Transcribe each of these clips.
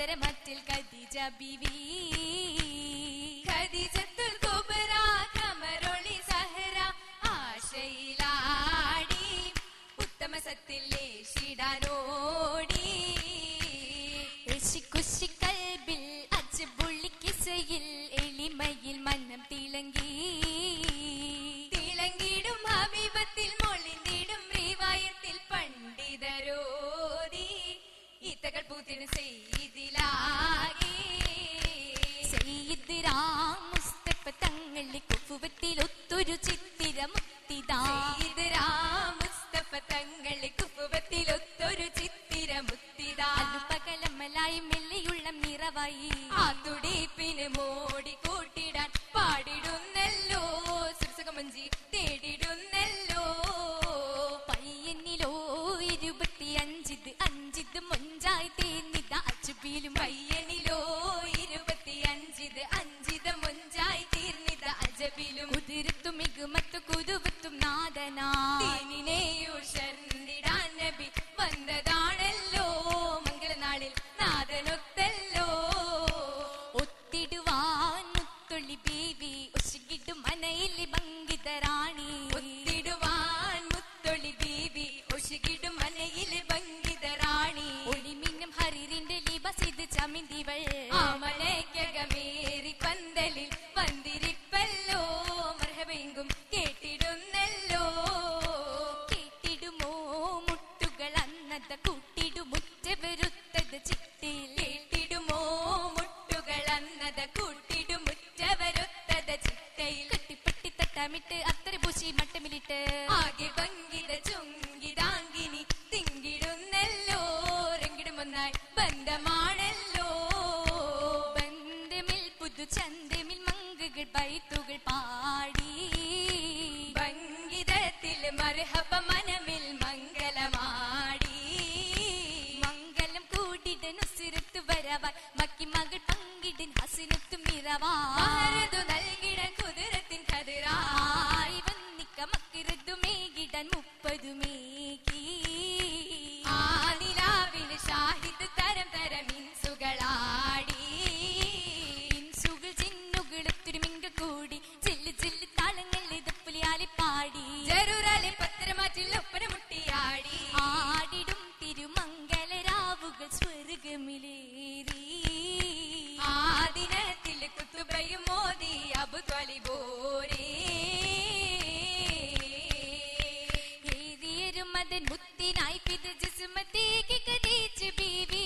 പത്തരമറ്റിൽ ഖദീജ ബീവി Khadijatul Kubbra ഖമറുളി Zahra ആശയിലാടി ഉത്തമ സത്തിലെ ഷിടാനോടി ഋഷിക്കുശി കൽബിൽ അജ്ബുള്ളി കിസയിൽ എളിമയിൽ മന്നം തിളങ്ങിടും ഹബീബത്തിൽ മൊളിന്തിടും റിവായത്തിൽ പണ്ഡിതരോതി ഈത്തകൾ പൂത്തിടും സെയ്ദിലാകെ സെയ്ദിരാ മുസ്തഫ തങ്ങളെ കുഫുവത്തിൽ ഒത്തൊരു ചിത്തിര മുത്തിദാ സെയ്ദിരാ മുസ്തഫ തങ്ങളെ കുഫുവത്തിൽ ഒത്തൊരു ചിത്തിര മുത്തിദാ പകലമലായി മെല്ലിയുള്ള നിറവായി ആ തുടിപ്പിന് മോടി കൂട്ടിടാൻ പാടിടുന്നല്ലോ സുരസകമഞ്ചി തേടിടുന്നല്ലോ പയ്യന്നിലോ 25 അഞ്ചിത് മൊഞ്ചായി തീർന്നിത അജുബിലും പയ്യനിലോ 25 അഞ്ചിത് മൊഞ്ചായി തീർന്നിത അജബിലും കുതിരത്തു മികുമത്തു കുതുവത്തും നാദനാനിനെയുഷർന്നിടാൻ നബി വന്നതാണല്ലോ മംഗളനാളിൽ നാദനൊത്തല്ലോ ഒത്തിടുവാൻ മുത്തൊളി ബീവി ഒശികിടും മനയിലെ ഭംഗിതറാണി ഒത്തിടുവാൻ മുത്തൊളി ബീവി ഒശികിടും മനയിലെ ഭംഗിതറാണി ഒളിമിന്നും ഹരിറിന്റെ ലിബസിത് ചമിന്തിവൾ ആ മലയ്ക്കകമേറി പന്തലിൽ വന്തിരിപ്പല്ലോ മർഹബെങ്കും കേട്ടിടുന്നല്ലോ കേട്ടിടുമോ മുട്ടുകൾ അന്നത കൂട്ടിടുമുറ്റവരുത്തത് ചിട്ടിൽ കേട്ടിടുമോ മുട്ടുകൾ അന്നത കൂട്ടിടുമുറ്റവരുത്തത് ചിട്ടയിൽ കെട്ടിപ്പെട്ടി തട്ടമിട്ട് അത്ര പൂശി മട്ടമിലിട്ട് ആകെ ഭംഗിത ചുങ്കിതാങ്കിനി തിങ്കിടുന്നല്ലോ രങ്കിടുമൊന്നായി ബന്ധമാണല്ലോ ബന്ധമിൽ പുതുചന്തമിൽ മങ്കുകൾ ബൈത്തുകൾ പാടി ഭംഗിതത്തിൽ മർഹബ മനമിൽ മംഗലമാടി മംഗലം കൂടിട നുസിരത്ത് വരവാൻ മക്കി മകൾ പങ്കിടൻ ഹസിനത്തും നിറവാരതു നൽകിടൻ കുതിരത്തിൻ കതിരായി വന്നിക്ക മക്കിരതു മേകിടൻ 30 മേകി ആ നിലാവിന് ഷാഹിദ് തരം തരം ഇൻസുകളാടി ഇൻസുകൾ ചിന്നുകൾ ഒത്തിരിമിങ്ക കൂടി ചില്ല് ചില്ല് താളങ്ങൾ ഇതപ്പുലിയാലെ പാടി ജരൂറാലെ പത്തരമാറ്റിൽ ഒപ്പന മുട്ടിയാടി ആടിടും തിരുമംഗലരാവുകൾ സ്വർഗമിലേറി ആ ദിനത്തിൽ കുത്തുബയും മോദി അബു ത്വലിബോരേ മദൻ മുത്തിനായി പിത ജിസ്മത്തേക്ക് ഖദീജ ബീവി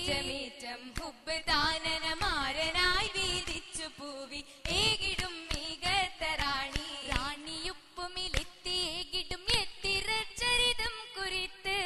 ജമീറ്റം ഹുബ് ദാനനമാരനായി വീതിച്ചു പൂവി ഏകിടും മികത്തറാണി റാണിയുപ്പുമിലെത്തി ഏകിടും എത്തിരച്ചരിതം കുറിത്ത്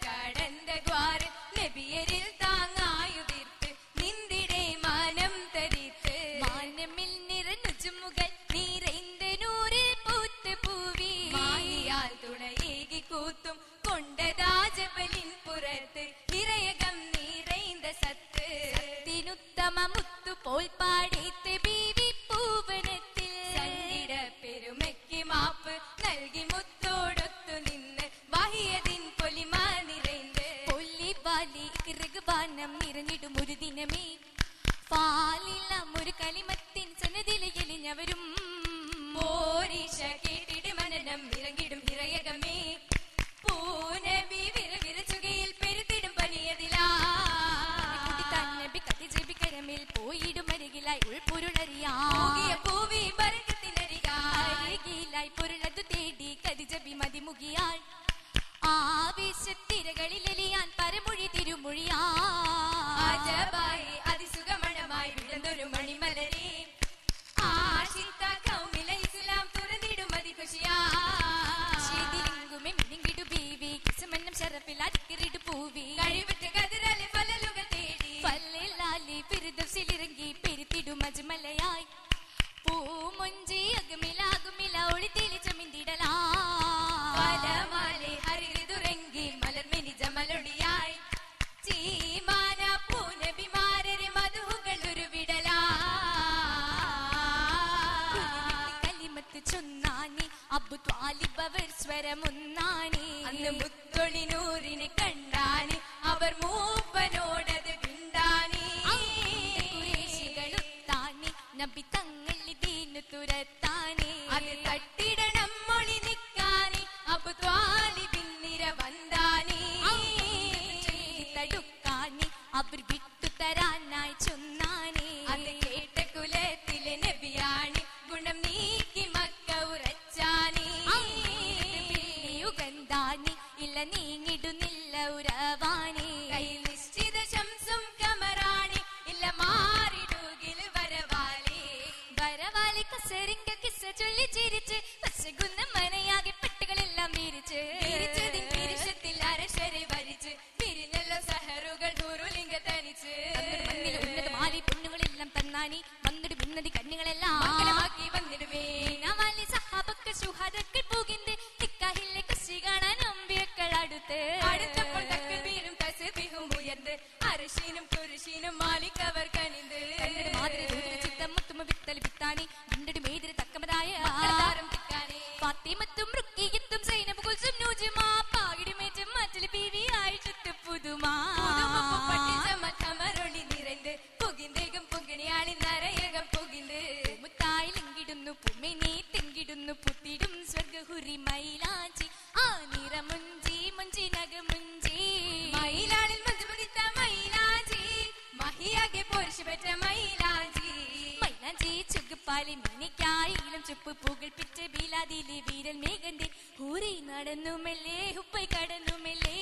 കടந்த ദ്വാര നബിയരിൽ താങ്ങായുതിർത്ത് നിന്തിടെ മാനം തരിത്ത് മാനമിൽ നിറഞ്ഞുമുകൾ നിറൈന്ത നൂറിൽ പൂത്ത് പൂവി മാഹിയാൽ തുണയേകി കൂത്തും കൊണ്ടതാജബലിൻ പുറത്ത് നിറയകം നിറൈന്ത സത്ത് സത്തിനുത്തമ മുത്തു പോൽ പാടിത്ത് ബീവി പൂവനത്തിൽ സന്നിട പെരുമയ്ക്ക് മാപ്പ് നൽകി മുത്തോടൊത്തു നിന്ന് വാഹിയതിൻ പൊലിമ നിറൈന്ത് പൊല്ലിവാലി കിറുകുബാനം നിറഞ്ഞിടും ഒരു ദിനമേ പാലില്ല ഒരു കലിമത്തിൻ സന്നതിലെ എലിഞ്ഞവരും മോരിഷ കേട്ടിട് മനനം ഇറങ്ങിടും ഇറയകമേ പൂനബി വിരവിരച്ചുകയിൽ പെരുത്തിടും പനിയതിലാ ഖദീജ കരമിൽ പോയിടും അരികിലായി ഉൾപൊരുളറിയാകിയ പൂവി ബറക്കത്തിനരികായി പൊരുളതു തേടി ഖദീജ മതിമുകിയാൾ ആവേശത്തിരകളിലെലിയാൻ പരമൊഴി തിരുമൊഴിയായി അതിസുഖമണമായി വിടന്നൊരു മണിമലരെ ആശിത്ത കൗമില ഇസ്ലാം തുറന്നിടും അതിഖുഷിയാതിലിങ്കുമെ മിനിങ്ങിടു ബീവി കിസുമന്നം ശരഫിൽ അടിക്കിറിടു പൂവി കഴിവിട്ട് കതിരലെ ഫലലുകൾ തേടി ഫല്ലാലി ഫിർദൗസിലിറങ്ങി പെരുത്തിടും അജ്മലയായി പൂമൊഞ്ചി അകമിലാകുമില ഒളി തെളിച്ച മിന്തിടലാ ഹരിതുറങ്ങി മലർമെനി ജമലൊളിയായി ചീമാന പൂനബിമാരെ മധുകൾ ഒരു വിടലാ കലിമത്ത് ചൊന്നാനി അബു ത്വാലിബ് അവർ സ്വരമൊന്നാനി അന്ന് മുത്തൊളി നൂറിനെ കണ്ടാനി അവർ മൂപ്പനോടത് പിണ്ടാ അബു ത്വാലിബിൻ നിര വന്താനി തടുക്കാനി അവർ വിട്ടു തരാനായി ചൊന്നാനി അത് കേട്ട കുലത്തിലെ നബിയാണി ഗുണം നീക്കി മക്ക ഉറച്ചാനി യുഗന്താനി ഇല്ല നീങ്ങിടുന്നില്ല ഉറവാനി കയ്യിൽ നിശ്ചിത ശംസും കമറാണി ഇല്ല മാറിടുകിൽ വരവാലി വരവാലി കസരിങ്ക കിസ്സ ചൊല്ലി ചിരിച്ച് പച്ചകുന്ന മനയാകെ പെട്ടുകളെല്ലാം വിരിച്ച് വിരിച്ചതിൻ വിരിശത്തിൽ അരശരെ വരിച്ച് വിരിഞ്ഞല്ലോ സഹറുകൾ ഹുറുലിംഗ തനിച്ച് ഉന്നത മാലി പൊണ്ണുകളെല്ലാം തന്നാനി വന്നിട് മുന്നതി കണ്ണുകളെല്ലാം മംഗലമാക്കി വന്നിടുവേ നവാലി സഹാബക്ക ശുഹദക്കൾ പൂകിന്റെ നിക്കാഹിലെ കുശി കാണാൻ അമ്പിയക്കൾ അടുത്തപ്പോൾ തക്ബീരും തസ്ബീഹും ഉയർന്ന് അർശീനും കുർശീനും മാലിക് അവർ കനിந்து മാതിരി ചിത്തം മുത്തുമ വിത്തൽ വിത്താനി രണ്ടടി മേതിരി തക്കമതായ ഫാത്തിമത്തും റുക്കിയത്തും സൈനബ് കുൽസും നൂജുമാ പാകിടിമേറ്റും മറ്റൽ ബീവി ആയിഷത്ത് പുതുമാ മറൊളി നിറந்து പുകിന്തേകം പുകിണിയാളി നരയകം പുകിந்து മുത്തായിലെങ്കിടുന്നു പുമ്മിനി തെങ്കിടുന്നു പുത്തിടും സ്വർഗഹുരി മൈലാഞ്ചി ആ നിറമുഞ്ചി മുഞ്ചി നഗമുഞ്ചി മൈലാളിൽ മഞ്ജുമുദിത്ത മൈലാഞ്ചി മഹിയാകെ പോരിശു പെറ്റ മൈലാഞ്ചി മൈലാഞ്ചി ചുഗുപ്പാലി മിനിക്കായിലും ചുപ്പ് പുകൾപ്പിച്ച് ബീലാദിലെ വീരൽ മേഘന്റെ ഹൂറി നടന്നു മെല്ലെ ഉപ്പൈ കടന്നു മെല്ലെ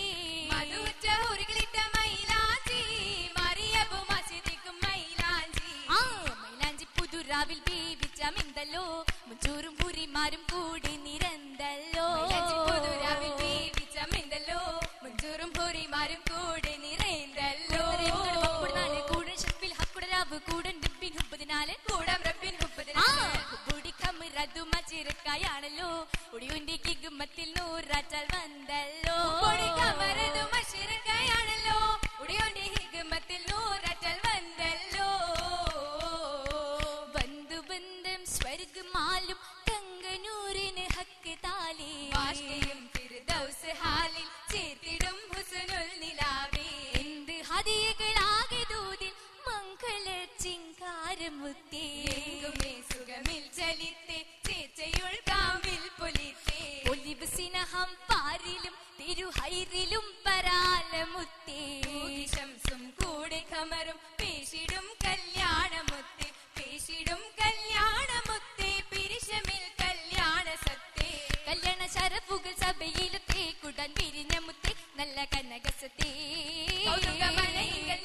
മധുറ്റ ഹൂറികളിട്ട മൈലാഞ്ചി മറിയബു മസ്ജിദിക്കും മൈലാഞ്ചി ആ മൈലാഞ്ചി പുതുരാവിൽ ബീവിച്ച മിന്തല്ലോ മുച്ചൂറും ഹൂറിമാരും കൂടി നിരന്തല്ലോ പുതുരാവിൽ ബീവിച്ച മിന്തല്ലോ മുച്ചൂറും ഹൂറിമാരും കൂടി നിറന്തല്ലോ കൂടൻ ഷഫിൽ ഹക്കുടരാവ് കൂടൻ റബ്ബിൻ ഹുബ്ബതിനാല് കൂടം റബ്ബിൻ ഹുബ്ബതിനാല് കൂടി കമറതു മച്ചിരക്കായാണല്ലോ ഉടിയുണ്ടി കിഗുമത്തിൽ നൂറാച്ചാൽ വന്നല്ലോ കൂടി കമറതു മച്ചിരക്കായാണല്ലോ ഉടിയുണ്ടി കിഗുമത്തിൽ നൂറാച്ചാൽ വന്നല്ലോ ബന്ധു ബന്ധം സ്വർഗമാലും തങ്കനൂരിന് ഹക്ക് താലി വാഷ്ടിയും ഫിർദൗസ് ഹാലിൽ ചേർത്തിടും ഹുസ്നുൽ നിലാവേ എന്ത് ഹദിയകളാകെ ദൂതിൽ മംഗള ചിങ്കാരമുത്തേ എങ്കുമേ സുഖമിൽ ചലിത്തേ ചേച്ചയുൾ കാവിൽ പൊലിത്തേ ഒലിവ് സിനഹം പാരിലും തിരുഹൈറിലും പരാലമുത്തേ ശംസും കൂടെ ഖമറും പേശിടും കല്യാണമുത്തേ പേശിടും കല്യാണമുത്തേ പിരിശമിൽ കല്യാണ സത്തേ കല്യാണ ശരഫുകൾ സഭയിലത്തെ കുടൻ വിരിഞ്ഞ മുത്തേ നല്ല കനകസത്തേ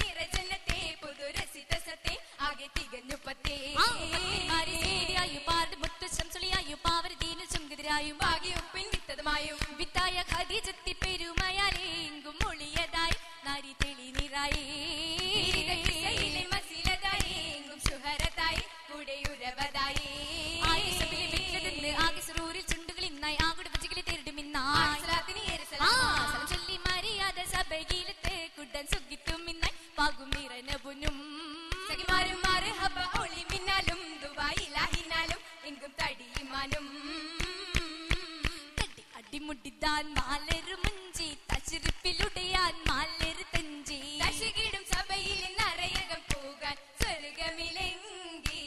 നിറജനത്തെ പുതുരസിത സത്തേ ആകെ തികഞ്ഞു പത്തേ പാർഡ് മുത്തു ശംസുളിയായും പാവർ ദീനിൽ ചുങ്കതിരായും ഭാഗ്യയൊപ്പിൻ വിത്തതുമായും വിത്തായ ഖദീജത്തി പെരുമയാലേ എങ്കും ഒളിയതായി നാരി തെളി നിറായി മസിലതായി എങ്കും ശുഹരതായി കൂടെയുരവതായി ആകെ സുറൂരിൽ ചുണ്ടുകൾ ഇന്നായി ആകുടെ പച്ചകിലെ തേരിടുമിന്നായി ചൊല്ലി മര്യാദ സഭയിലത്തെ കുടൻ സുഖിത്തും ഇന്നായി പാകും നിറനപുനും സഖിമാരും മർഹബ ഒളി മിന്നാലും ദുബായിലാഹിനാലും എങ്കും തടിയുമാനും തടി അടിമുടിതാൻ മാലരു മുഞ്ചി തശിരിപ്പിലുടയാൻ മാലരു തഞ്ചി തശകിടും സഭയിൽ നരയകം പോകാൻ സ്വർഗമിലെങ്കി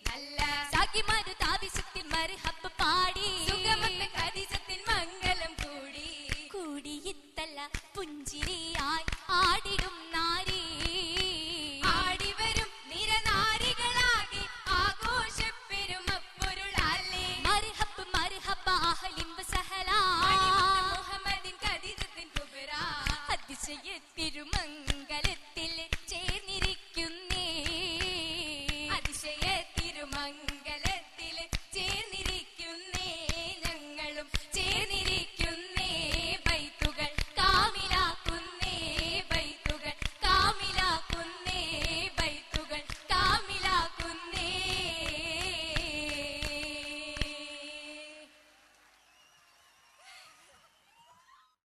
നല്ല സാഖിമാരു താവിശത്തിൽ മർഹബ പാടി